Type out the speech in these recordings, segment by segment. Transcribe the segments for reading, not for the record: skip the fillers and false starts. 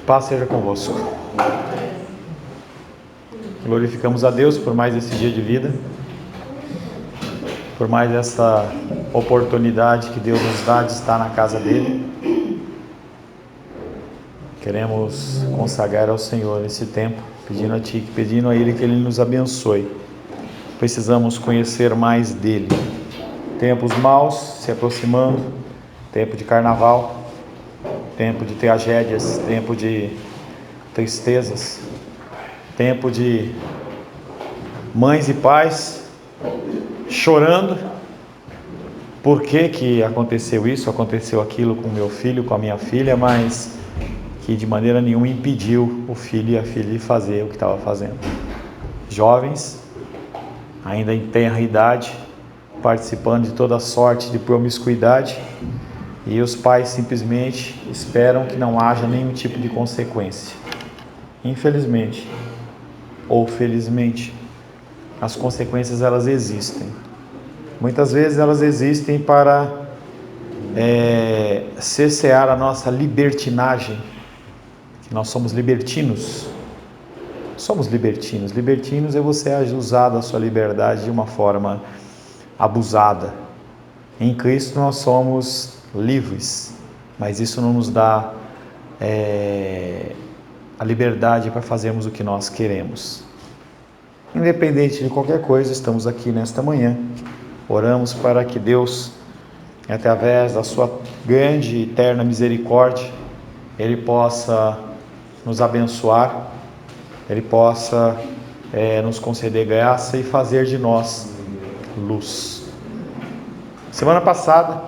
Paz seja convosco. Glorificamos a Deus por mais esse dia de vida, por mais essa oportunidade que Deus nos dá de estar na casa dele. Queremos consagrar ao Senhor esse tempo, pedindo a Ele que Ele nos abençoe. Precisamos conhecer mais dele. Tempos maus se aproximando, tempo de carnaval, tempo de tragédias, tempo de tristezas, tempo de mães e pais chorando. Por que aconteceu isso, aconteceu aquilo com meu filho, com a minha filha, mas que de maneira nenhuma impediu o filho e a filha de fazer o que estava fazendo. Jovens, ainda em tenra idade, participando de toda sorte de promiscuidade, e os pais simplesmente esperam que não haja nenhum tipo de consequência. Infelizmente, ou felizmente, as consequências elas existem. Muitas vezes elas existem para cessear a nossa libertinagem. Nós somos libertinos. Somos libertinos. Libertinos é você usar da sua liberdade de uma forma abusada. Em Cristo nós somos livres, mas isso não nos dá a liberdade para fazermos o que nós queremos. Independente de qualquer coisa, estamos aqui nesta manhã. Oramos para que Deus, através da sua grande e eterna misericórdia, Ele possa nos abençoar, Ele possa nos conceder graça e fazer de nós luz. Semana passada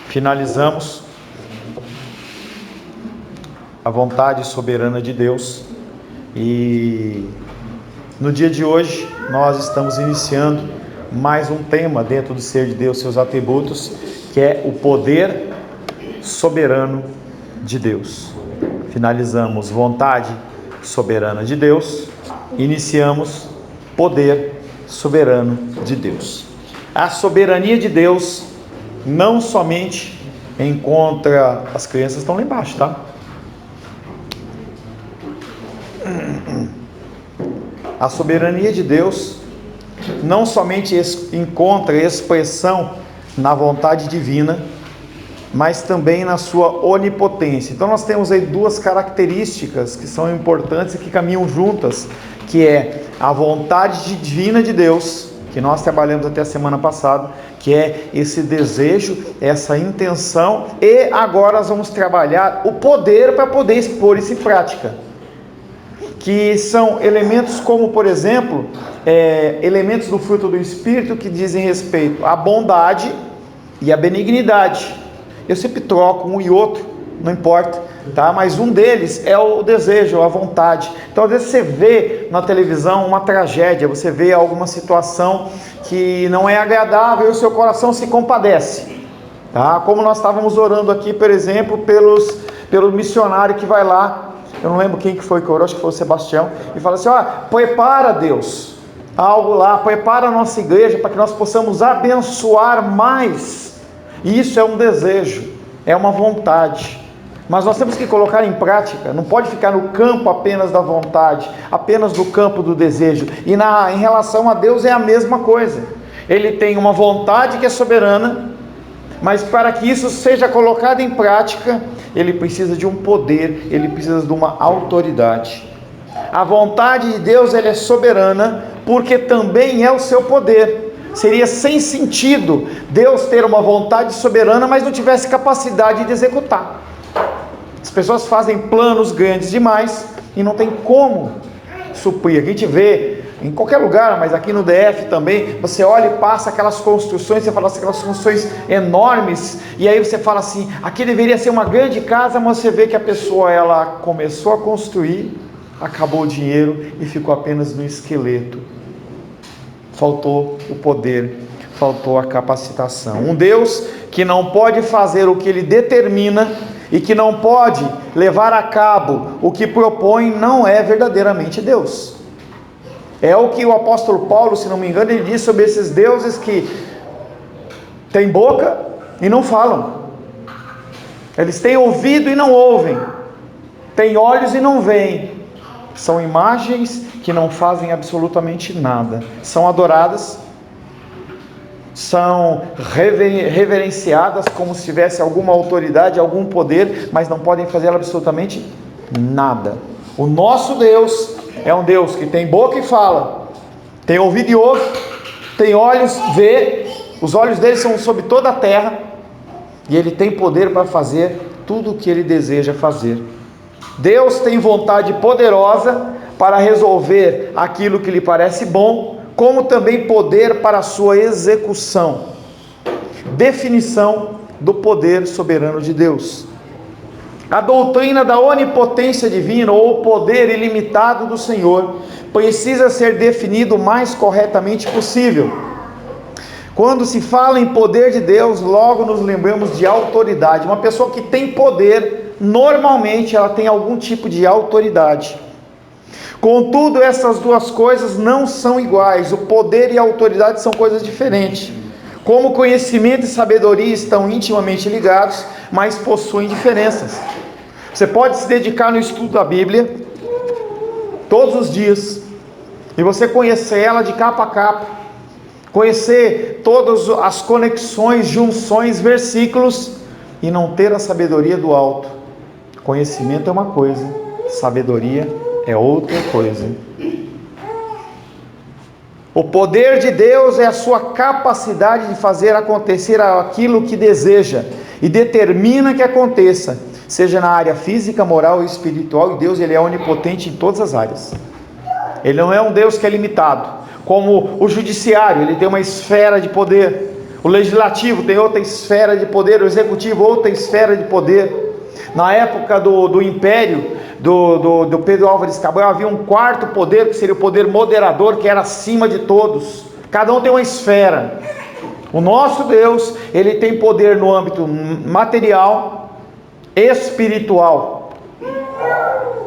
finalizamos a vontade soberana de Deus e no dia de hoje nós estamos iniciando mais um tema dentro do ser de Deus, seus atributos, que é o poder soberano de Deus. Finalizamos vontade soberana de Deus, iniciamos poder soberano de Deus. A soberania de Deus não somente encontra... As crianças estão lá embaixo, tá? A soberania de Deus não somente encontra expressão na vontade divina, mas também na sua onipotência. Então nós temos aí duas características que são importantes e que caminham juntas, que é a vontade divina de Deus, que nós trabalhamos até a semana passada, que é esse desejo, essa intenção, e agora nós vamos trabalhar o poder para poder expor isso em prática, que são elementos como, por exemplo, elementos do fruto do Espírito que dizem respeito à bondade e à benignidade. Eu sempre troco um e outro, não importa, tá? Mas um deles é o desejo, a vontade. Então, às vezes você vê na televisão uma tragédia, você vê alguma situação que não é agradável e o seu coração se compadece, tá? Como nós estávamos orando aqui, por exemplo, pelo missionário que vai lá, eu não lembro quem que foi que orou, acho que foi o Sebastião, e fala assim: prepara, Deus, algo lá, prepara a nossa igreja para que nós possamos abençoar mais. Isso é um desejo, é uma vontade, mas nós temos que colocar em prática. Não pode ficar no campo apenas da vontade, apenas no campo do desejo. E em relação a Deus é a mesma coisa. Ele tem uma vontade que é soberana, mas para que isso seja colocado em prática, ele precisa de um poder, ele precisa de uma autoridade. A vontade de Deus, ela é soberana, porque também é o seu poder. Seria sem sentido Deus ter uma vontade soberana, mas não tivesse capacidade de executar. As pessoas fazem planos grandes demais e não tem como suprir. A gente vê em qualquer lugar, mas aqui no DF também, você olha e passa aquelas construções, você fala assim, aquelas construções enormes, e aí você fala assim, aqui deveria ser uma grande casa, mas você vê que a pessoa, ela começou a construir, acabou o dinheiro e ficou apenas no esqueleto. Faltou o poder, faltou a capacitação. Um Deus que não pode fazer o que Ele determina e que não pode levar a cabo o que propõe, não é verdadeiramente Deus. É o que o apóstolo Paulo, se não me engano, ele diz sobre esses deuses que têm boca e não falam. Eles têm ouvido e não ouvem. Tem olhos e não veem. São imagens que não fazem absolutamente nada. São adoradas, são reverenciadas como se tivesse alguma autoridade, algum poder, mas não podem fazer absolutamente nada. O nosso Deus é um Deus que tem boca e fala, tem ouvido e ouve, tem olhos, vê, os olhos dele são sobre toda a terra, e ele tem poder para fazer tudo o que ele deseja fazer. Deus tem vontade poderosa para resolver aquilo que lhe parece bom, como também poder para a sua execução. Definição do poder soberano de Deus. A doutrina da onipotência divina, ou poder ilimitado do Senhor, precisa ser definido o mais corretamente possível. Quando se fala em poder de Deus, logo nos lembramos de autoridade. Uma pessoa que tem poder, normalmente ela tem algum tipo de autoridade. Contudo, essas duas coisas não são iguais. O poder e a autoridade são coisas diferentes. Como conhecimento e sabedoria estão intimamente ligados, mas possuem diferenças. Você pode se dedicar no estudo da Bíblia todos os dias, e você conhecer ela de capa a capa, conhecer todas as conexões, junções, versículos, e não ter a sabedoria do alto. Conhecimento é uma coisa, sabedoria é outra coisa. O poder de Deus é a sua capacidade de fazer acontecer aquilo que deseja e determina que aconteça, seja na área física, moral e espiritual. E Deus, ele é onipotente em todas as áreas. Ele não é um Deus que é limitado, como o judiciário, ele tem uma esfera de poder. O legislativo tem outra esfera de poder, o executivo outra esfera de poder. Na época do império do Pedro Álvares Cabral, havia um quarto poder, que seria o poder moderador, que era acima de todos. Cada um tem uma esfera. O nosso Deus, ele tem poder no âmbito material, espiritual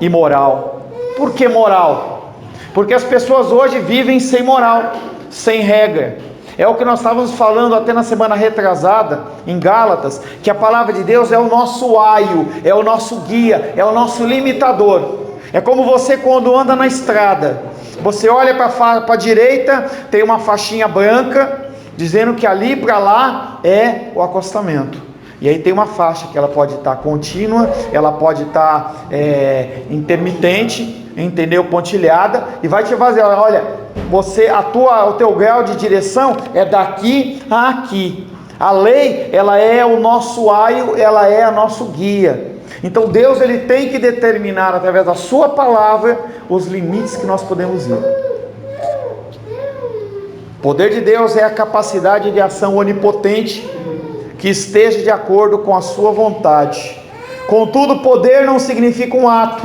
e moral. Por que moral? Porque as pessoas hoje vivem sem moral, sem regra. É o que nós estávamos falando até na semana retrasada, em Gálatas, que a palavra de Deus é o nosso aio, é o nosso guia, é o nosso limitador. É como você quando anda na estrada, você olha para a direita, tem uma faixinha branca, dizendo que ali para lá é o acostamento. E aí tem uma faixa que ela pode estar contínua, ela pode estar intermitente, entendeu? Pontilhada, e vai te fazer, olha, o teu grau de direção é daqui a aqui. A lei, ela é o nosso aio, ela é o nosso guia. Então Deus, ele tem que determinar através da sua palavra os limites que nós podemos ir. O poder de Deus é a capacidade de ação onipotente que esteja de acordo com a sua vontade. Contudo, poder não significa um ato,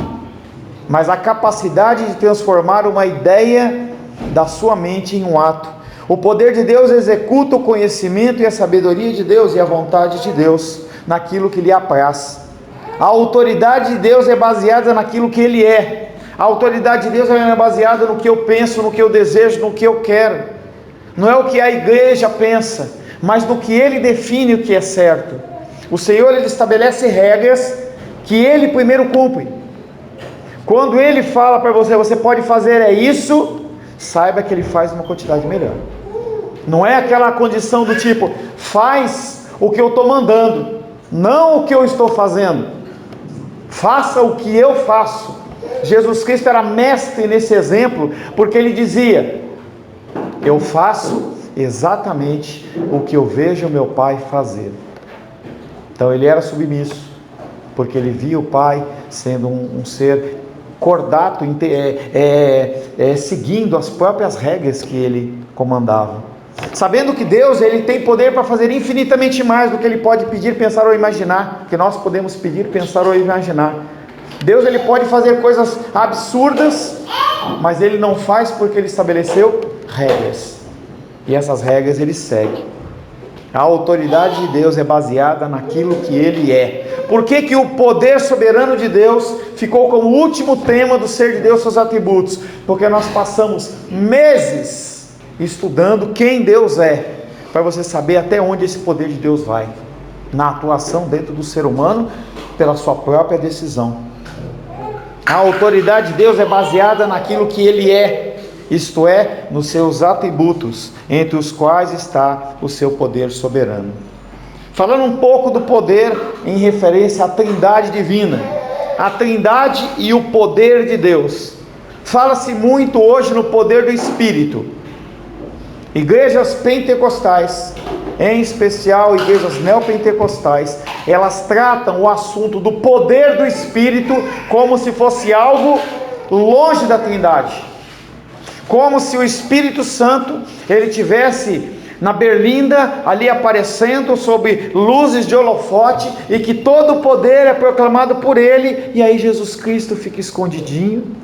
mas a capacidade de transformar uma ideia da sua mente em um ato. O poder de Deus executa o conhecimento e a sabedoria de Deus e a vontade de Deus naquilo que lhe apraz. A autoridade de Deus é baseada naquilo que Ele é. A autoridade de Deus é baseada no que eu penso, no que eu desejo, no que eu quero. Não é o que a igreja pensa, mas no que Ele define o que é certo. O Senhor, Ele estabelece regras que Ele primeiro cumpre. Quando Ele fala para você, você pode fazer isso, saiba que Ele faz uma quantidade melhor. Não é aquela condição do tipo, faz o que eu estou mandando, não o que eu estou fazendo. Faça o que eu faço. Jesus Cristo era mestre nesse exemplo, porque Ele dizia, eu faço exatamente o que eu vejo o meu Pai fazer. Então Ele era submisso, porque Ele via o Pai sendo um ser cordato, seguindo as próprias regras que Ele comandava. Sabendo que Deus, Ele tem poder para fazer infinitamente mais do que Ele pode pedir, pensar ou imaginar, que nós podemos pedir, pensar ou imaginar. Deus, Ele pode fazer coisas absurdas, mas Ele não faz porque Ele estabeleceu regras, e essas regras Ele segue. A autoridade de Deus é baseada naquilo que Ele é. Por que o poder soberano de Deus ficou como último tema do ser de Deus, seus atributos? Porque nós passamos meses estudando quem Deus é, para você saber até onde esse poder de Deus vai, na atuação dentro do ser humano, pela sua própria decisão. A autoridade de Deus é baseada naquilo que Ele é, isto é, nos seus atributos, entre os quais está o seu poder soberano. Falando um pouco do poder em referência à Trindade divina, a Trindade e o poder de Deus. Fala-se muito hoje no poder do Espírito. Igrejas pentecostais, em especial igrejas neopentecostais, elas tratam o assunto do poder do Espírito como se fosse algo longe da Trindade, como se o Espírito Santo ele tivesse na berlinda ali aparecendo sob luzes de holofote, e que todo o poder é proclamado por ele, e aí Jesus Cristo fica escondidinho,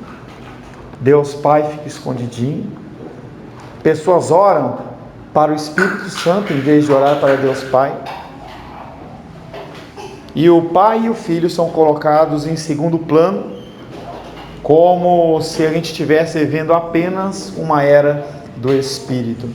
Deus Pai fica escondidinho, pessoas oram para o Espírito Santo em vez de orar para Deus Pai, e o Pai e o Filho são colocados em segundo plano, como se a gente estivesse vivendo apenas uma era do Espírito.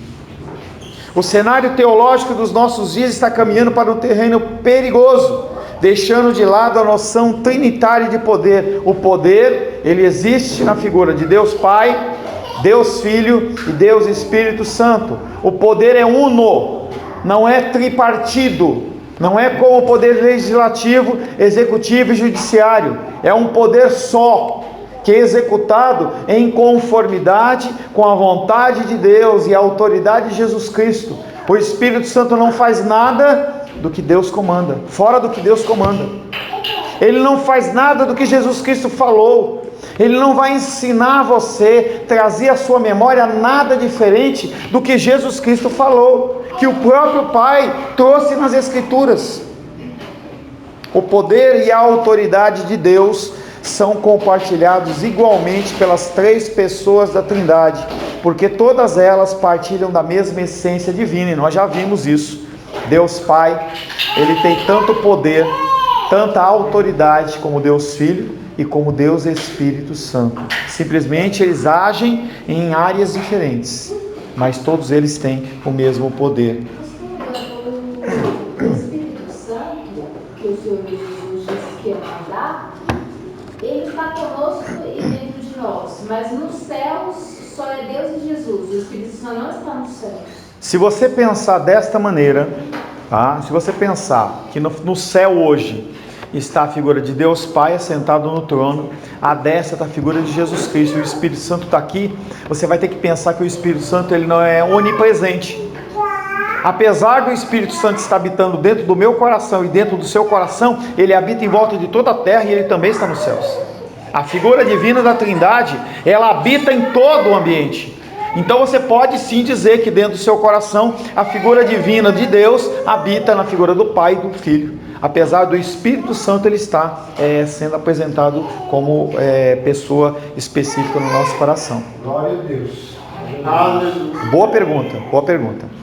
O cenário teológico dos nossos dias está caminhando para um terreno perigoso, deixando de lado a noção trinitária de poder. O poder, ele existe na figura de Deus Pai, Deus Filho e Deus Espírito Santo. O poder é uno, não é tripartido, não é como o poder legislativo, executivo e judiciário. É um poder só, que é executado em conformidade com a vontade de Deus e a autoridade de Jesus Cristo. O Espírito Santo não faz nada do que Deus comanda, fora do que Deus comanda. Ele não faz nada do que Jesus Cristo falou. Ele não vai ensinar você, trazer à sua memória nada diferente do que Jesus Cristo falou, que o próprio Pai trouxe nas Escrituras. O poder e a autoridade de Deus são compartilhados igualmente pelas três pessoas da Trindade, porque todas elas partilham da mesma essência divina, e nós já vimos isso. Deus Pai, ele tem tanto poder, tanta autoridade como Deus Filho e como Deus Espírito Santo. Simplesmente eles agem em áreas diferentes, mas todos eles têm o mesmo poder. O Espírito Santo, que o Senhor Jesus disse que ia mandar, ele está conosco e dentro de nós, mas nos céus só é Deus e Jesus. O Espírito Santo não está nos céus. Se você pensar desta maneira, tá? Se você pensar que no céu hoje está a figura de Deus Pai assentado no trono, à destra está a figura de Jesus Cristo, e o Espírito Santo está aqui, você vai ter que pensar que o Espírito Santo ele não é onipresente. Apesar do Espírito Santo estar habitando dentro do meu coração e dentro do seu coração, ele habita em volta de toda a terra e ele também está nos céus. A figura divina da Trindade, ela habita em todo o ambiente. Então você pode sim dizer que dentro do seu coração a figura divina de Deus habita na figura do Pai e do Filho. Apesar do Espírito Santo ele estar sendo apresentado como pessoa específica no nosso coração. Glória a Deus. Aleluia. Boa pergunta, boa pergunta.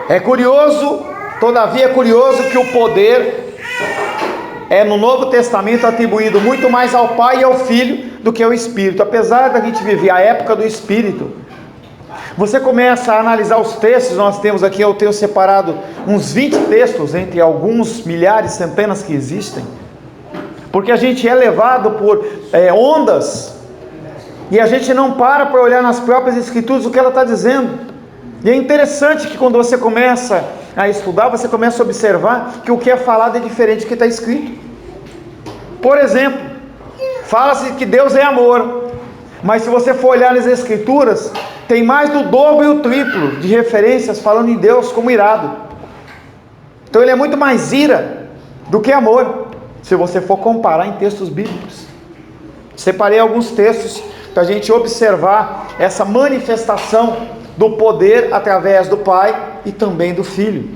É curioso, todavia é curioso que o poder é no Novo Testamento atribuído muito mais ao Pai e ao Filho do que ao Espírito. Apesar da gente viver a época do Espírito, você começa a analisar os textos. Nós temos aqui, eu tenho separado uns 20 textos entre alguns milhares, centenas que existem, porque a gente é levado por ondas e a gente não para olhar nas próprias Escrituras o que ela está dizendo. E é interessante que quando você começa a estudar, você começa a observar que o que é falado é diferente do que está escrito. Por exemplo, fala-se que Deus é amor, mas se você for olhar nas Escrituras, tem mais do dobro e o triplo de referências falando em Deus como irado. Então ele é muito mais ira do que amor, se você for comparar em textos bíblicos. Separei alguns textos para a gente observar essa manifestação do poder através do Pai e também do Filho.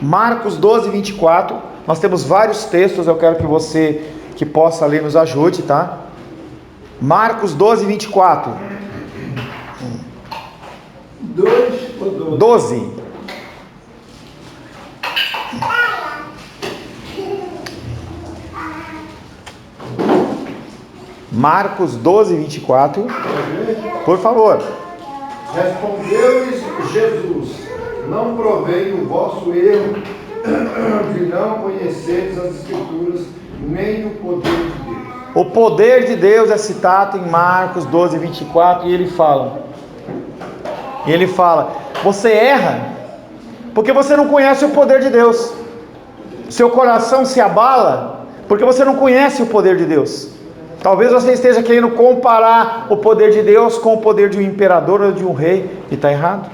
Marcos 12, 24, nós temos vários textos, eu quero que você que possa ler nos ajude, tá? Marcos 12, 24. 12. Marcos 12, 24. Por favor. Respondeu-lhes Jesus: não provei o vosso erro de não conheceres as Escrituras, nem o poder de Deus. O poder de Deus é citado em Marcos 12, 24, e ele fala, você erra porque você não conhece o poder de Deus. Seu coração se abala porque você não conhece o poder de Deus. Talvez você esteja querendo comparar o poder de Deus com o poder de um imperador ou de um rei, e está errado.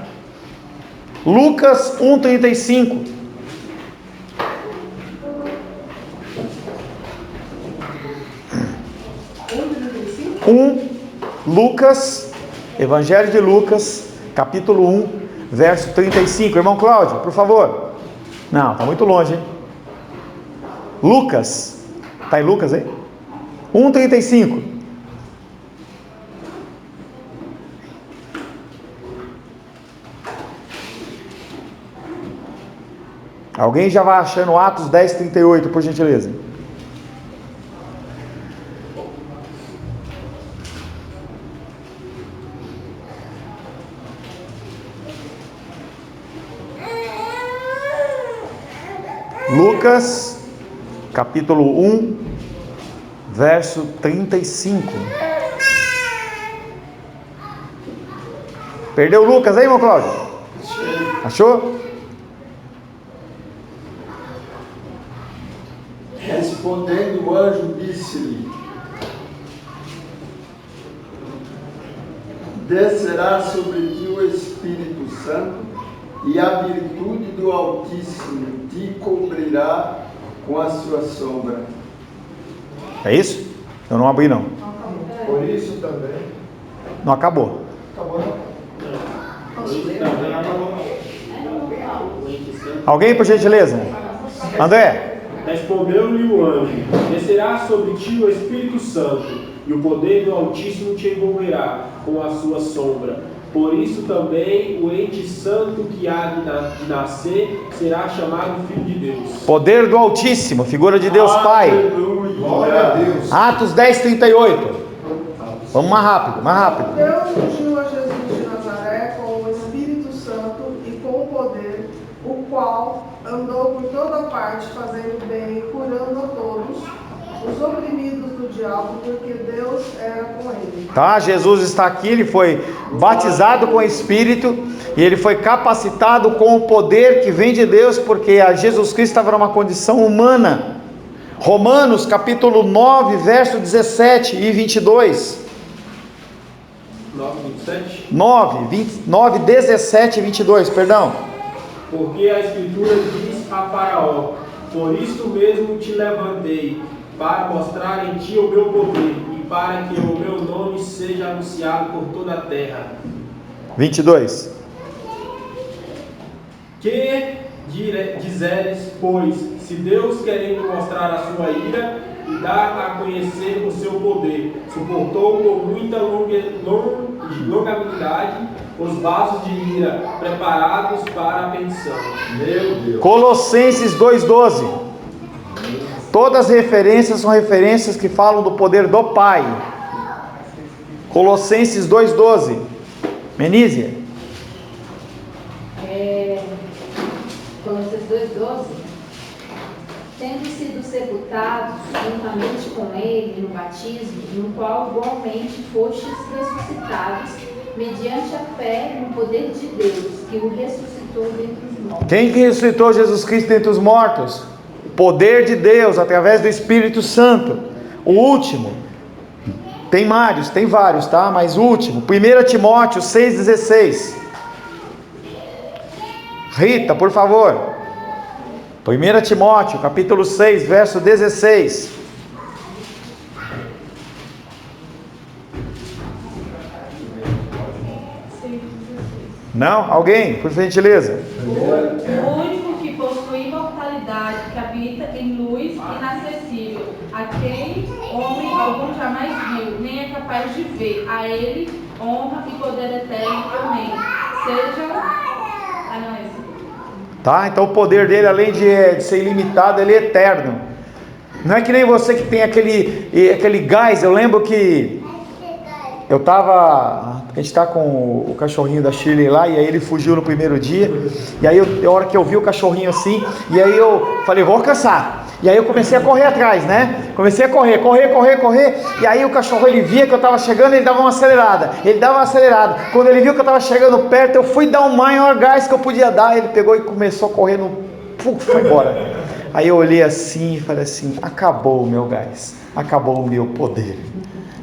Lucas 1,35. Lucas, Evangelho de Lucas, capítulo 1, verso 35. Irmão Cláudio, por favor. Não, está muito longe, hein? Lucas, está em Lucas, hein? 1,35. Alguém já vai achando Atos 10:38, por gentileza. Lucas, capítulo 1, verso 35. Perdeu Lucas aí, irmão Cláudio? Achou? Respondendo o anjo, disse-lhe: descerá sobre ti o Espírito Santo, e a virtude do Altíssimo te cobrirá com a sua sombra. É isso? Eu não abri não. Por isso também. Não acabou. Acabou não? Alguém, por gentileza? André. Respondeu-lhe o anjo: descerá sobre ti o Espírito Santo, e o poder do Altíssimo te envolverá com a sua sombra. Por isso também o ente santo que há de nascer será chamado Filho de Deus. Poder do Altíssimo, figura de Deus Pai. Aleluia. Glória a Deus. Atos 10:38. Vamos mais rápido, mais rápido. Deus ungiu a Jesus de Nazaré com o Espírito Santo e com o poder, o qual andou por toda parte fazendo bem e curando a todos os oprimidos do diabo, porque Deus era com ele. Tá, Jesus está aqui, ele foi batizado com o Espírito e ele foi capacitado com o poder que vem de Deus, porque a Jesus Cristo estava numa condição humana. Romanos capítulo 9, verso 17 e 22. 9, 17 e 22, perdão. Porque a Escritura diz a Faraó: por isso mesmo te levantei, para mostrar em ti o meu poder, e para que o meu nome seja anunciado por toda a terra. 22. Que dizeres, pois, se Deus, querendo mostrar a sua ira e dar a conhecer o seu poder, suportou com muita longanimidade os vasos de ira preparados para a perdição. Meu Deus. Colossenses 2:12. Todas as referências são referências que falam do poder do Pai. Colossenses 2:12. Menízia. Colossenses 2:12. Tendo sido sepultados juntamente com ele no batismo, no qual igualmente fostes ressuscitados, mediante a fé no poder de Deus, que o ressuscitou dentre os mortos. Quem que ressuscitou Jesus Cristo dentre os mortos? O poder de Deus, através do Espírito Santo. O último. Tem vários, tá? Mas o último. 1 Timóteo 6,16. Rita, por favor. 1 Timóteo, capítulo 6, verso 16. Não? Alguém? Por gentileza. O único que possui imortalidade, que habita em luz inacessível, a quem homem algum jamais viu, nem é capaz de ver. A ele honra e poder eterno. Amém. Seja... Tá? Então o poder dele, além de ser ilimitado, ele é eterno. Não é que nem você que tem aquele gás. Eu lembro que a gente tá com o cachorrinho da Shirley lá, e aí ele fugiu no primeiro dia, e aí a hora que eu vi o cachorrinho assim, e aí eu falei, vou alcançar. E aí eu comecei a correr atrás, né? Comecei a correr. E aí o cachorro, ele via que eu estava chegando, ele dava uma acelerada. Quando ele viu que eu estava chegando perto, eu fui dar o maior gás que eu podia dar. Ele pegou e começou a correr foi embora. Aí eu olhei assim e falei assim: acabou o meu gás, acabou o meu poder.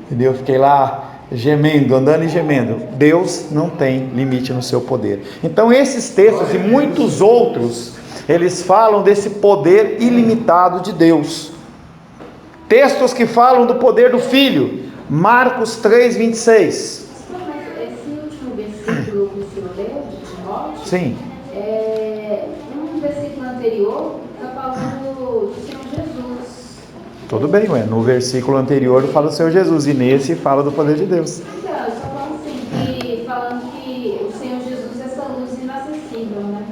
Entendeu? Eu fiquei lá gemendo, andando e gemendo. Deus não tem limite no seu poder. Então esses textos e muitos outros, eles falam desse poder ilimitado de Deus. Textos que falam do poder do Filho. Marcos 3:26. Esse último versículo que o senhor leu, de Timóteo, Sim. No versículo anterior, está falando do Senhor Jesus. Tudo bem, ué. No versículo anterior fala do Senhor Jesus, e nesse fala do poder de Deus. Então, eu só falo assim, falando que o Senhor Jesus é essa luz inacessível, né?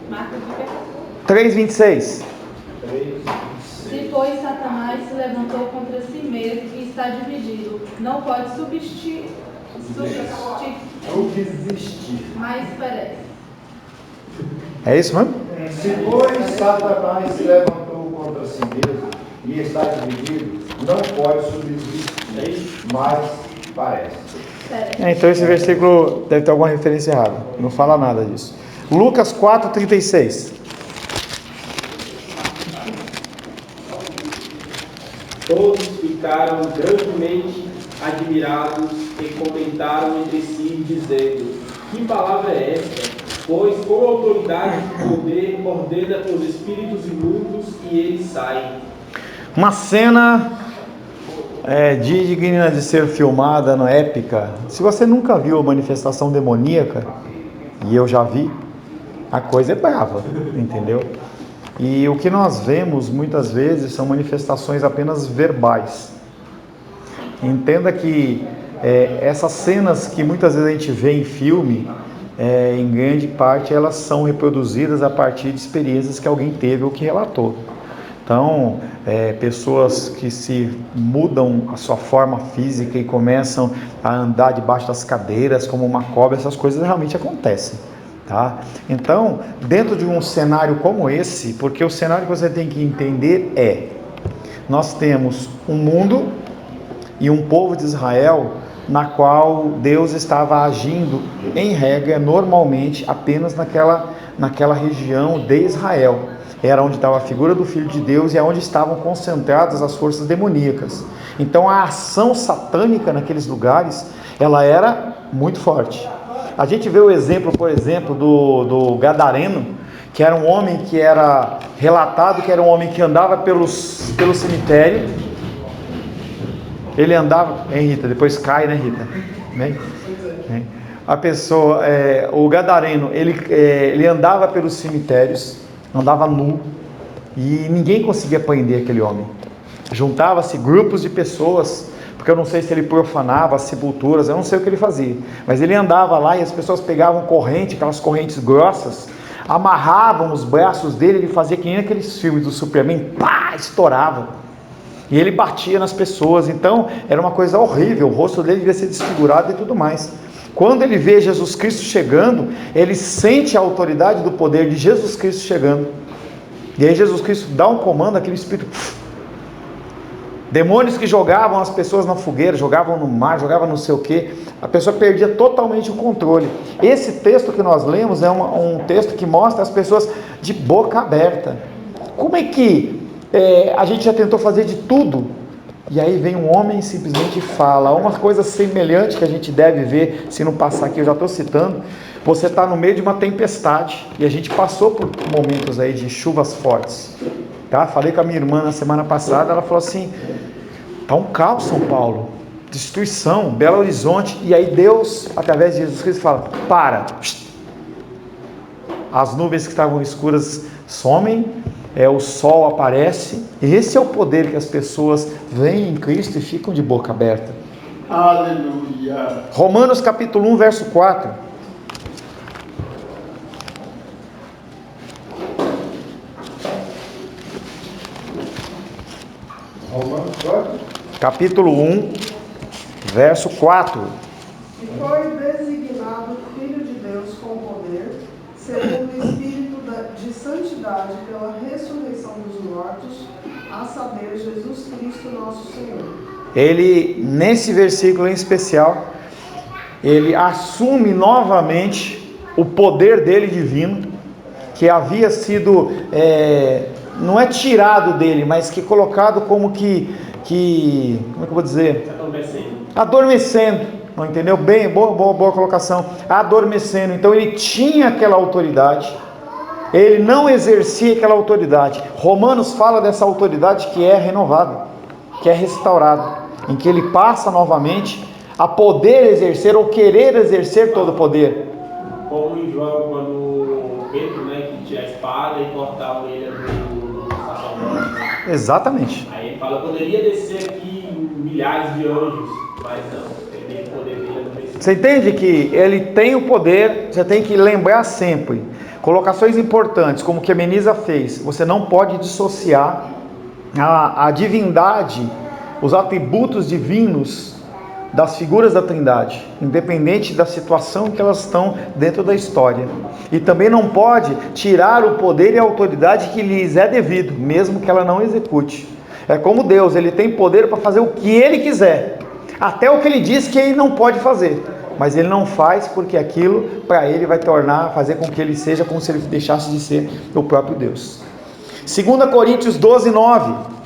Marcos 3:26. Depois Satanás se levantou contra si mesmo e está dividido. Não pode subsistir, mas perece. É isso mesmo? Se pois Satanás se levantou contra si mesmo e está dividido, não pode subsistir, mas parece. Então esse versículo deve ter alguma referência errada. Não fala nada disso. Lucas 4:36. Todos ficaram grandemente admirados e comentaram entre si, dizendo: que palavra é esta? Pois com autoridade e poder ordena os espíritos imundos e eles saem. Uma cena digna de ser filmada na épica. Se você nunca viu a manifestação demoníaca, e eu já vi, a coisa é brava, entendeu? E o que nós vemos muitas vezes são manifestações apenas verbais. Entenda que essas cenas que muitas vezes a gente vê em filme, em grande parte elas são reproduzidas a partir de experiências que alguém teve ou que relatou. Então, pessoas que se mudam a sua forma física e começam a andar debaixo das cadeiras como uma cobra, essas coisas realmente acontecem. Tá? Então, dentro de um cenário como esse, porque o cenário que você tem que entender nós temos um mundo e um povo de Israel na qual Deus estava agindo, em regra, normalmente, apenas naquela região de Israel. Era onde estava a figura do Filho de Deus e é onde estavam concentradas as forças demoníacas. Então a ação satânica naqueles lugares, ela era muito forte. A gente vê o exemplo, por exemplo, do Gadareno, que era um homem que era relatado, que era um homem que andava pelo cemitério. Ele andava, Rita? Depois cai, né, Rita? Bem? A pessoa, o Gadareno, ele andava pelos cemitérios, andava nu, e ninguém conseguia prender aquele homem. Juntava-se grupos de pessoas, porque eu não sei se ele profanava as sepulturas, eu não sei o que ele fazia, mas ele andava lá e as pessoas pegavam corrente, aquelas correntes grossas, amarravam os braços dele, ele fazia que nem aqueles filmes do Superman, pá, estourava, e ele batia nas pessoas. Então era uma coisa horrível, o rosto dele devia ser desfigurado e tudo mais. Quando ele vê Jesus Cristo chegando, ele sente a autoridade do poder de Jesus Cristo chegando, e aí Jesus Cristo dá um comando, aquele espírito, demônios que jogavam as pessoas na fogueira, jogavam no mar, jogavam não sei o que, a pessoa perdia totalmente o controle. Esse texto que nós lemos é um texto que mostra as pessoas de boca aberta. Como é que a gente já tentou fazer de tudo, e aí vem um homem e simplesmente fala uma coisa semelhante que a gente deve ver, se não passar aqui, eu já estou citando. Você está no meio de uma tempestade, e a gente passou por momentos aí de chuvas fortes, tá? Falei com a minha irmã na semana passada, ela falou assim, tá um caos São Paulo, destruição, Belo Horizonte, e aí Deus, através de Jesus Cristo, fala, para, as nuvens que estavam escuras somem, o sol aparece, e esse é o poder que as pessoas veem em Cristo e ficam de boca aberta. Aleluia. Romanos capítulo 1, verso 4. Romanos 4. Capítulo 1, verso 4. E foi designado Filho de Deus com poder, segundo o Espírito de santidade santidade pela ressurreição dos mortos, a saber, Jesus Cristo nosso Senhor. Ele, nesse versículo em especial, ele assume novamente o poder dele divino, que havia sido, não é tirado dele, mas que colocado como que como é que eu vou dizer? Adormecendo, não entendeu? Bem, boa colocação, adormecendo. Então ele tinha aquela autoridade, ele não exercia aquela autoridade. Romanos fala dessa autoridade que é renovada, que é restaurada, em que ele passa novamente a poder exercer ou querer exercer todo o poder. Como em João, quando Pedro, que tinha a espada e cortava a orelha do sacerdote. Exatamente. Aí ele fala, poderia descer aqui milhares de anjos, mas não, ele poderia descer. Você entende que ele tem o poder, você tem que lembrar sempre. Colocações importantes, como que a Menisa fez, você não pode dissociar a divindade, os atributos divinos das figuras da Trindade, independente da situação em que elas estão dentro da história. E também não pode tirar o poder e a autoridade que lhes é devido, mesmo que ela não execute. É como Deus, ele tem poder para fazer o que ele quiser, até o que ele diz que ele não pode fazer, mas ele não faz porque aquilo para ele vai fazer com que ele seja como se ele deixasse de ser o próprio Deus. 2 Coríntios 12, 9.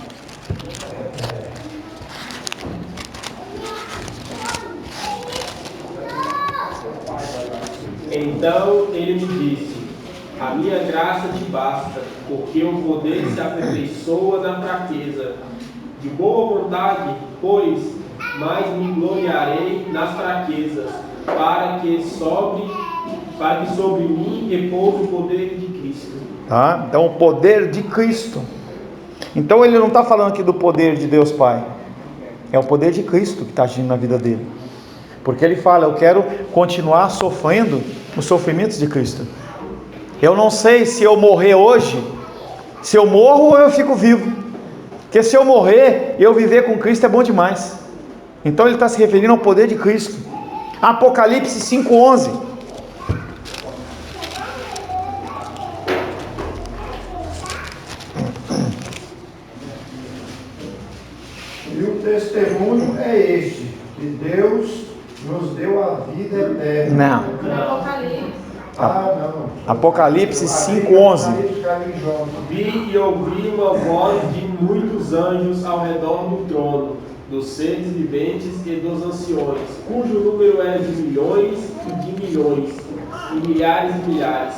Então ele me disse, a minha graça te basta, porque o poder se aperfeiçoa na fraqueza. De boa vontade, pois, mais me gloriarei nas fraquezas, para que sobre mim repouse o poder de Cristo. Tá? Então o poder de Cristo. Então ele não está falando aqui do poder de Deus Pai, é o poder de Cristo que está agindo na vida dele. Porque ele fala, eu quero continuar sofrendo os sofrimentos de Cristo. Eu não sei se eu morrer hoje, se eu morro ou eu fico vivo. Porque se eu morrer, eu viver com Cristo é bom demais. Então ele está se referindo ao poder de Cristo. Apocalipse 5:11. E o testemunho é este, que Deus nos deu a vida eterna. Não. Apocalipse. Não. Apocalipse 5:11. Vi e ouvi uma voz de muitos anjos ao redor do trono, dos seres viventes e dos anciões, cujo número é de milhões e de milhões, e milhares e milhares.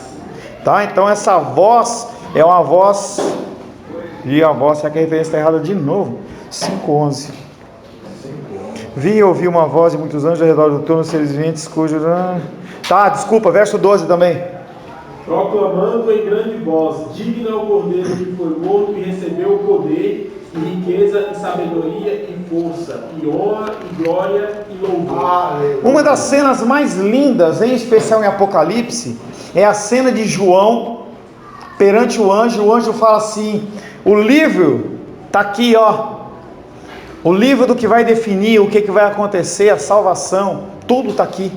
Tá, então essa voz é uma voz, e a voz, será que a referência está errada de novo? 5:11. Vi e ouvi uma voz de muitos anjos ao redor do trono, seres viventes, cujo... Tá, desculpa, verso 12 também. Proclamando em grande voz, digno é o Cordeiro que foi morto e recebeu o poder, e riqueza, e sabedoria, e força, e honra, e glória, e louvor. Uma das cenas mais lindas, em especial em Apocalipse, é a cena de João perante o anjo fala assim, o livro está aqui, ó. O livro do que vai definir o que vai acontecer, a salvação, tudo está aqui.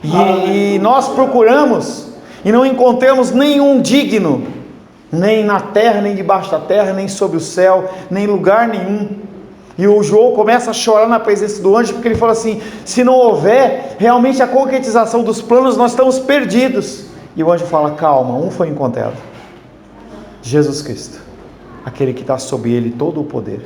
E nós procuramos e não encontramos nenhum digno, nem na terra, nem debaixo da terra, nem sobre o céu, nem lugar nenhum. E o João começa a chorar na presença do anjo, porque ele fala assim, se não houver realmente a concretização dos planos, nós estamos perdidos. E o anjo fala, calma, um foi encontrado, Jesus Cristo, aquele que está sobre ele todo o poder.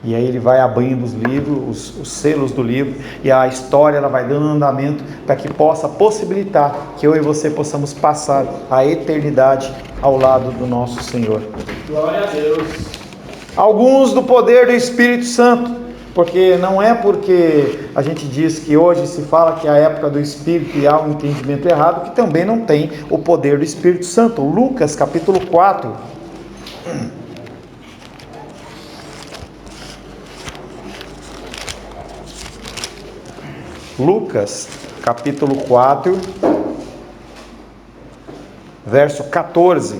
E aí ele vai abrindo os livros, os selos do livro, e a história ela vai dando andamento para que possa possibilitar que eu e você possamos passar a eternidade ao lado do nosso Senhor. Glória a Deus. Alguns do poder do Espírito Santo, porque não é porque a gente diz que hoje se fala que é a época do Espírito e há um entendimento errado, que também não tem o poder do Espírito Santo. Lucas capítulo 4. Lucas, capítulo 4, verso 14.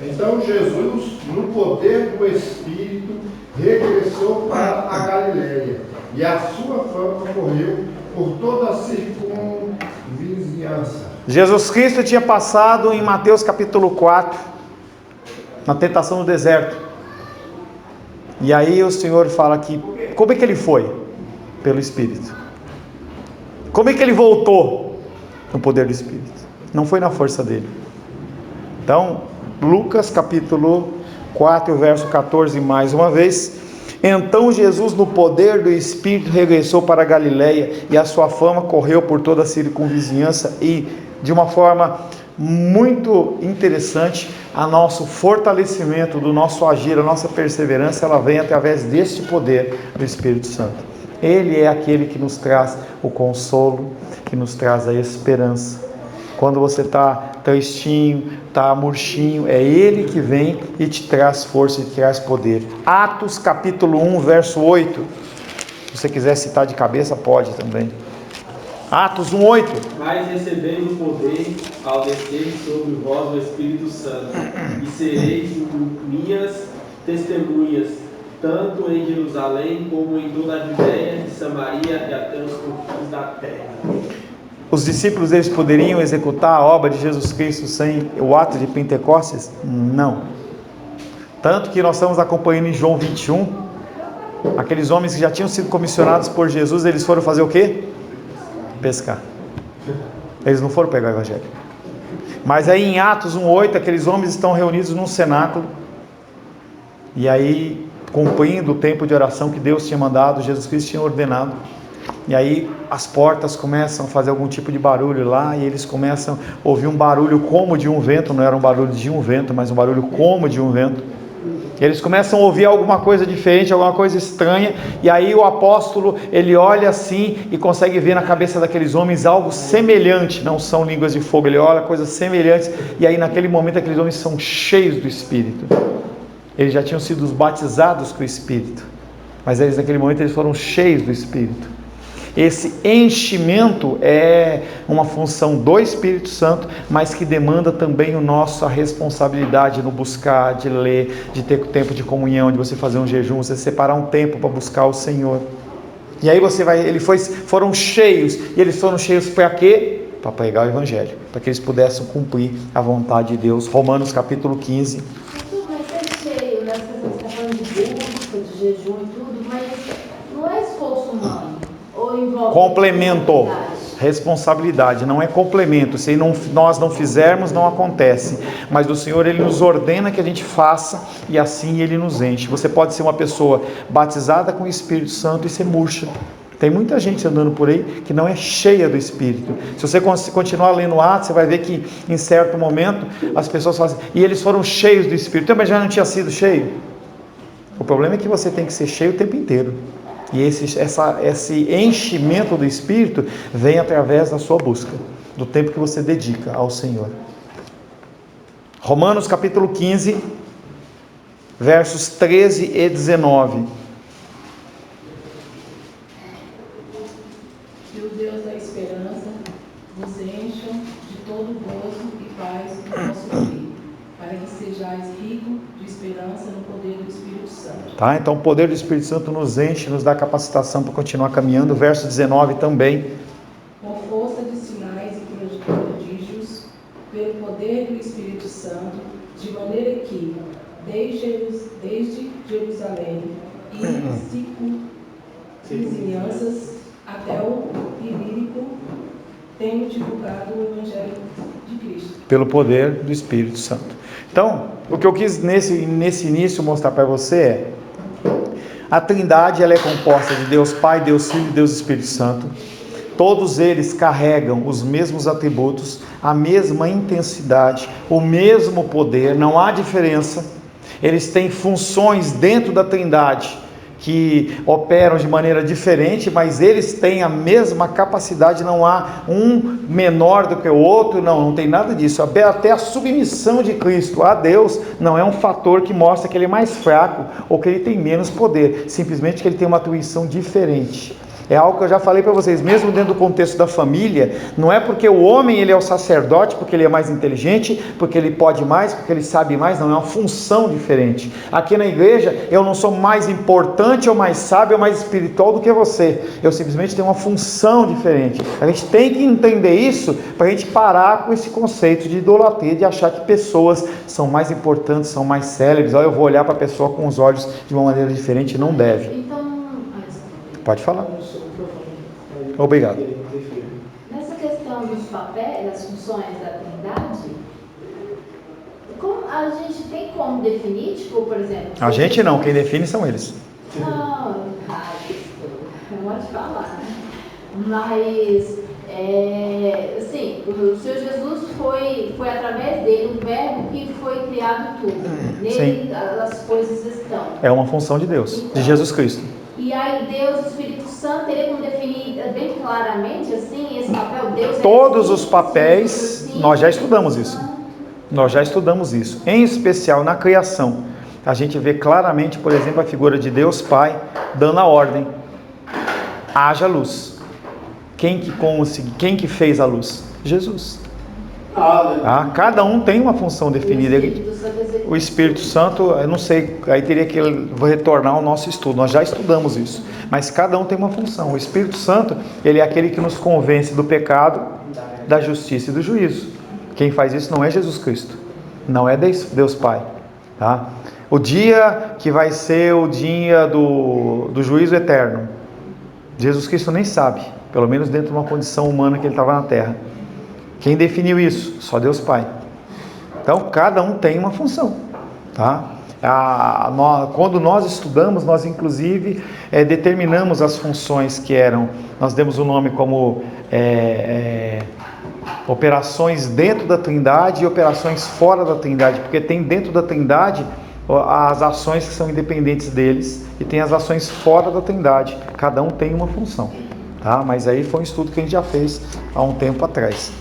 Então Jesus, no poder do Espírito, regressou para a Galileia, e a sua fama correu por toda a circunvizinhança Jesus Cristo tinha passado em Mateus capítulo 4, na tentação no deserto. E aí o Senhor fala que, como é que ele foi? Pelo Espírito. Como é que ele voltou? No poder do Espírito. Não foi na força dele. Então, Lucas capítulo 4, verso 14, mais uma vez. Então Jesus, no poder do Espírito, regressou para a Galileia, e a sua fama correu por toda a circunvizinhança, e de uma forma muito interessante, a nosso fortalecimento do nosso agir, a nossa perseverança, ela vem através deste poder do Espírito Santo. Ele é aquele que nos traz o consolo, que nos traz a esperança. Quando você está tristinho, está murchinho, é Ele que vem e te traz força e te traz poder. Atos capítulo 1, verso 8. Se você quiser citar de cabeça, pode também. Atos 1, 8. Mas recebeis o poder ao descer sobre vós o Espírito Santo, e sereis minhas testemunhas, tanto em Jerusalém como em toda a Judéia, de Samaria e até os confins da terra. Os discípulos, eles poderiam executar a obra de Jesus Cristo sem o ato de Pentecostes? Não. Tanto que nós estamos acompanhando em João 21, aqueles homens que já tinham sido comissionados por Jesus, eles foram fazer o quê? Pescar. Eles não foram pegar o Evangelho. Mas aí em Atos 1:8, aqueles homens estão reunidos num cenáculo, e aí, cumprindo o tempo de oração que Deus tinha mandado, Jesus Cristo tinha ordenado. E aí as portas começam a fazer algum tipo de barulho lá, e eles começam a ouvir um barulho como de um vento. Não era um barulho de um vento, mas um barulho como de um vento. Eles começam a ouvir alguma coisa diferente, alguma coisa estranha, e aí o apóstolo, ele olha assim e consegue ver na cabeça daqueles homens algo semelhante. Não são línguas de fogo, ele olha coisas semelhantes, e aí naquele momento aqueles homens são cheios do Espírito. Eles já tinham sido batizados com o Espírito, mas eles naquele momento eles foram cheios do Espírito. Esse enchimento é uma função do Espírito Santo, mas que demanda também a nossa responsabilidade no buscar, de ler, de ter tempo de comunhão, de você fazer um jejum, você separar um tempo para buscar o Senhor. E aí foram cheios, e eles foram cheios para quê? Para pregar o Evangelho, para que eles pudessem cumprir a vontade de Deus. Romanos capítulo 15. Mas é cheio, né? Você está falando de busca, de jejum e tudo, mas não é esforço humano. Complemento, responsabilidade, não é complemento. Se nós não fizermos, não acontece. Mas o Senhor, Ele nos ordena que a gente faça, e assim Ele nos enche. Você pode ser uma pessoa batizada com o Espírito Santo e ser murcha. Tem muita gente andando por aí que não é cheia do Espírito. Se você continuar lendo Atos, você vai ver que em certo momento as pessoas falam assim, e eles foram cheios do Espírito. Mas já não tinha sido cheio? O problema é que você tem que ser cheio o tempo inteiro. E esse enchimento do Espírito vem através da sua busca, do tempo que você dedica ao Senhor. Romanos capítulo 15, versos 13 e 19. Que o Deus da esperança vos encha de todo gozo e paz no vosso crer, para que sejais ricos de esperança no poder do Espírito Santo. Tá? Então o poder do Espírito Santo nos enche, nos dá capacitação para continuar caminhando. Verso 19 também. Com força de sinais e prodígios, pelo poder do Espírito Santo, de maneira que, desde Jerusalém e vizinhanças até o Ilírico, tenho divulgado o Evangelho de Cristo. Pelo poder do Espírito Santo. Então, o que eu quis nesse início mostrar para você é: a Trindade, ela é composta de Deus Pai, Deus Filho e Deus Espírito Santo. Todos eles carregam os mesmos atributos, a mesma intensidade, o mesmo poder, não há diferença. Eles têm funções dentro da Trindade que operam de maneira diferente, mas eles têm a mesma capacidade, não há um menor do que o outro, não tem nada disso. Até a submissão de Cristo a Deus não é um fator que mostra que ele é mais fraco ou que ele tem menos poder, simplesmente que ele tem uma atribuição diferente. É algo que eu já falei para vocês, mesmo dentro do contexto da família, não é porque o homem ele é o sacerdote, porque ele é mais inteligente, porque ele pode mais, porque ele sabe mais, não, é uma função diferente. Aqui na igreja, eu não sou mais importante ou mais sábio ou mais espiritual do que você, eu simplesmente tenho uma função diferente. A gente tem que entender isso para a gente parar com esse conceito de idolatria, de achar que pessoas são mais importantes, são mais célebres, eu vou olhar para a pessoa com os olhos de uma maneira diferente, não deve. Então, Pode falar. Obrigado. nessa questão dos papéis, das funções da Trindade, a gente tem como definir, tipo, por exemplo... A gente não, quem define são eles. Não, não pode falar. Mas, assim, o Senhor Jesus foi através dele o verbo que foi criado tudo. Nele as coisas estão. É uma função de Deus, então, de Jesus Cristo. E aí Deus, o Espírito Santo, teria como definir bem claramente, assim, esse papel? Deus todos os papéis, nós já estudamos isso. Nós já estudamos isso. Em especial na criação. A gente vê claramente, por exemplo, a figura de Deus Pai dando a ordem. Haja luz. Quem que fez a luz? Jesus. Cada um tem uma função definida. O Espírito Santo, eu não sei, aí teria que retornar ao nosso estudo. Nós já estudamos isso. Mas cada um tem uma função. O Espírito Santo, ele é aquele que nos convence do pecado, da justiça e do juízo. Quem faz isso não é Jesus Cristo. Não é Deus Pai. Tá? O dia que vai ser o dia do juízo eterno, Jesus Cristo nem sabe. Pelo menos dentro de uma condição humana que ele estava na terra. Quem definiu isso? Só Deus Pai. Então, cada um tem uma função. Tá? Quando nós estudamos, nós inclusive determinamos as funções que eram, nós demos o nome como operações dentro da Trindade e operações fora da Trindade, porque tem dentro da Trindade as ações que são independentes deles e tem as ações fora da Trindade. Cada um tem uma função. Tá? Mas aí foi um estudo que a gente já fez há um tempo atrás.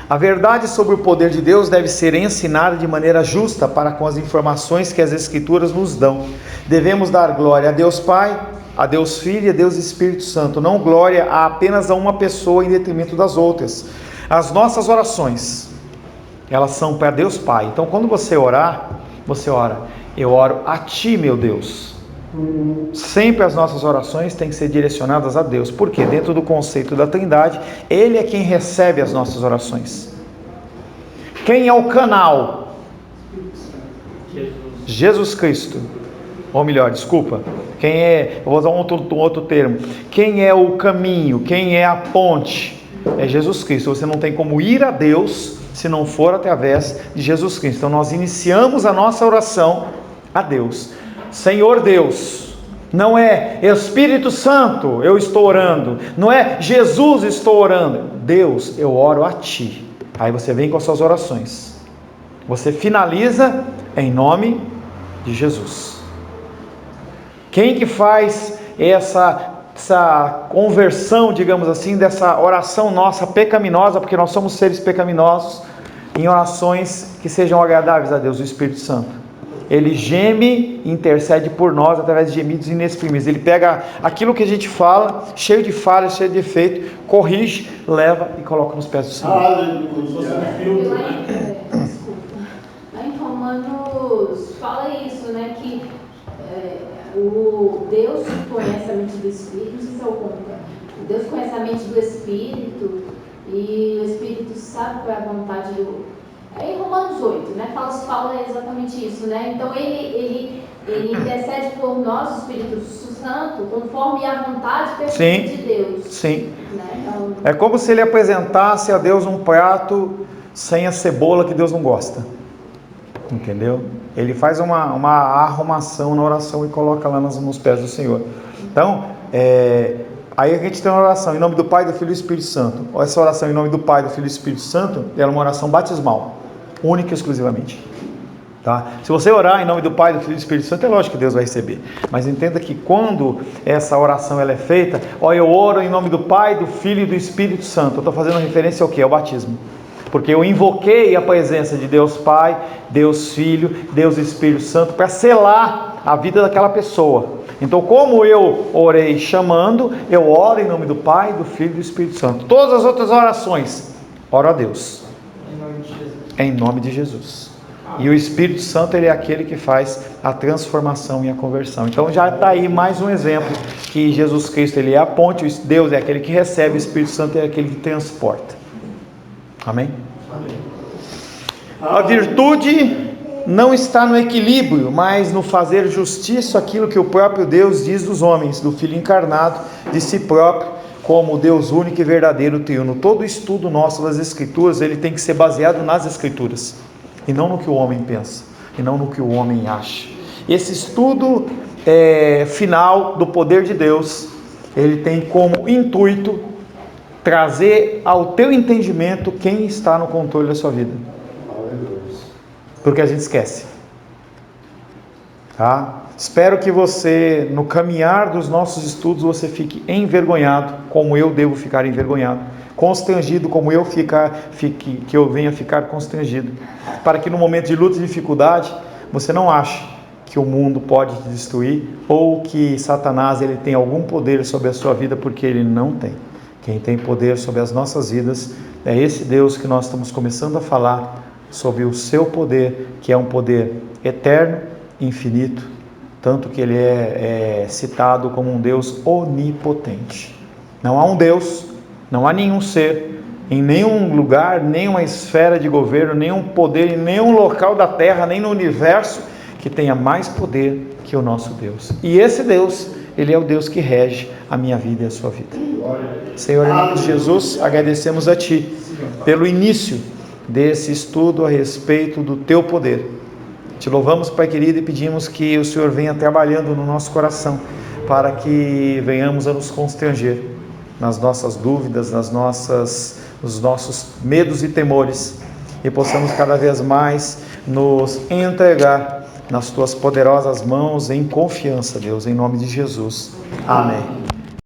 A verdade sobre o poder de Deus deve ser ensinada de maneira justa para com as informações que as Escrituras nos dão. Devemos dar glória a Deus Pai, a Deus Filho e a Deus Espírito Santo, não glória a apenas a uma pessoa em detrimento das outras. As nossas orações, elas são para Deus Pai. Então quando você orar, você ora, eu oro a Ti, meu Deus. Sempre as nossas orações têm que ser direcionadas a Deus, porque dentro do conceito da Trindade, Ele é quem recebe as nossas orações. Quem é o canal? Jesus Cristo. Ou melhor, desculpa, eu vou usar um outro termo. Quem é o caminho? Quem é a ponte? É Jesus Cristo. Você não tem como ir a Deus se não for através de Jesus Cristo. Então nós iniciamos a nossa oração a Deus. Senhor Deus, não é Espírito Santo eu estou orando, não é Jesus estou orando, Deus, eu oro a Ti. Aí você vem com as suas orações, você finaliza em nome de Jesus. Quem que faz essa conversão, digamos assim, dessa oração nossa pecaminosa, porque nós somos seres pecaminosos, em orações que sejam agradáveis a Deus? O Espírito Santo. Ele geme e intercede por nós através de gemidos inexprimíveis. Ele pega aquilo que a gente fala, cheio de falhas, cheio de defeito, corrige, leva e coloca nos pés do Senhor. Desculpa. Lá em Romanos fala isso, né? Que o Deus conhece a mente do Espírito, não sei se é o contrário. Deus conhece a mente do Espírito e o Espírito sabe qual é a vontade do... É em Romanos 8, né? Fala exatamente isso, né? Então ele intercede por nós, o Espírito Santo, conforme a vontade perfeita de Deus. Sim. Né? Então, é como se ele apresentasse a Deus um prato sem a cebola que Deus não gosta. Entendeu? Ele faz uma arrumação na oração e coloca lá nos pés do Senhor. Então, aí a gente tem uma oração em nome do Pai, do Filho e do Espírito Santo. Essa oração em nome do Pai, do Filho e do Espírito Santo, ela é uma oração batismal, única e exclusivamente. Tá? Se você orar em nome do Pai, do Filho e do Espírito Santo, é lógico que Deus vai receber. Mas entenda que quando essa oração ela é feita, eu oro em nome do Pai, do Filho e do Espírito Santo. Eu estou fazendo referência ao quê? Ao batismo. Porque eu invoquei a presença de Deus Pai, Deus Filho, Deus Espírito Santo para selar a vida daquela pessoa. Então, como eu orei chamando, eu oro em nome do Pai, do Filho e do Espírito Santo. Todas as outras orações, oro a Deus. Em nome de Jesus. E o Espírito Santo, ele é aquele que faz a transformação e a conversão. Então já está aí mais um exemplo que Jesus Cristo, ele é a ponte, Deus é aquele que recebe, o Espírito Santo é aquele que transporta. Amém? Amém. A virtude não está no equilíbrio, mas no fazer justiça aquilo que o próprio Deus diz dos homens, do Filho encarnado, de si próprio, como Deus único e verdadeiro triuno. Todo estudo nosso das Escrituras, ele tem que ser baseado nas Escrituras, e não no que o homem pensa, e não no que o homem acha. Esse estudo final do poder de Deus, ele tem como intuito trazer ao teu entendimento quem está no controle da sua vida. Porque a gente esquece. Tá? Espero que você, no caminhar dos nossos estudos, você fique envergonhado, como eu devo ficar envergonhado, constrangido, como eu que eu venha ficar constrangido, para que no momento de luta e dificuldade, você não ache que o mundo pode te destruir, ou que Satanás ele tem algum poder sobre a sua vida, porque ele não tem. Quem tem poder sobre as nossas vidas é esse Deus que nós estamos começando a falar, sobre o seu poder, que é um poder eterno, infinito, tanto que ele é citado como um Deus onipotente. Não há um Deus, não há nenhum ser, em nenhum lugar, nenhuma esfera de governo, nenhum poder, em nenhum local da terra, nem no universo, que tenha mais poder que o nosso Deus. E esse Deus, ele é o Deus que rege a minha vida e a sua vida. Senhor, em nome de Jesus, agradecemos a Ti pelo início desse estudo a respeito do Teu poder. Te louvamos, Pai querido, e pedimos que o Senhor venha trabalhando no nosso coração, para que venhamos a nos constranger nas nossas dúvidas, nos nossos medos e temores, e possamos cada vez mais nos entregar nas Tuas poderosas mãos em confiança, Deus, em nome de Jesus. Amém.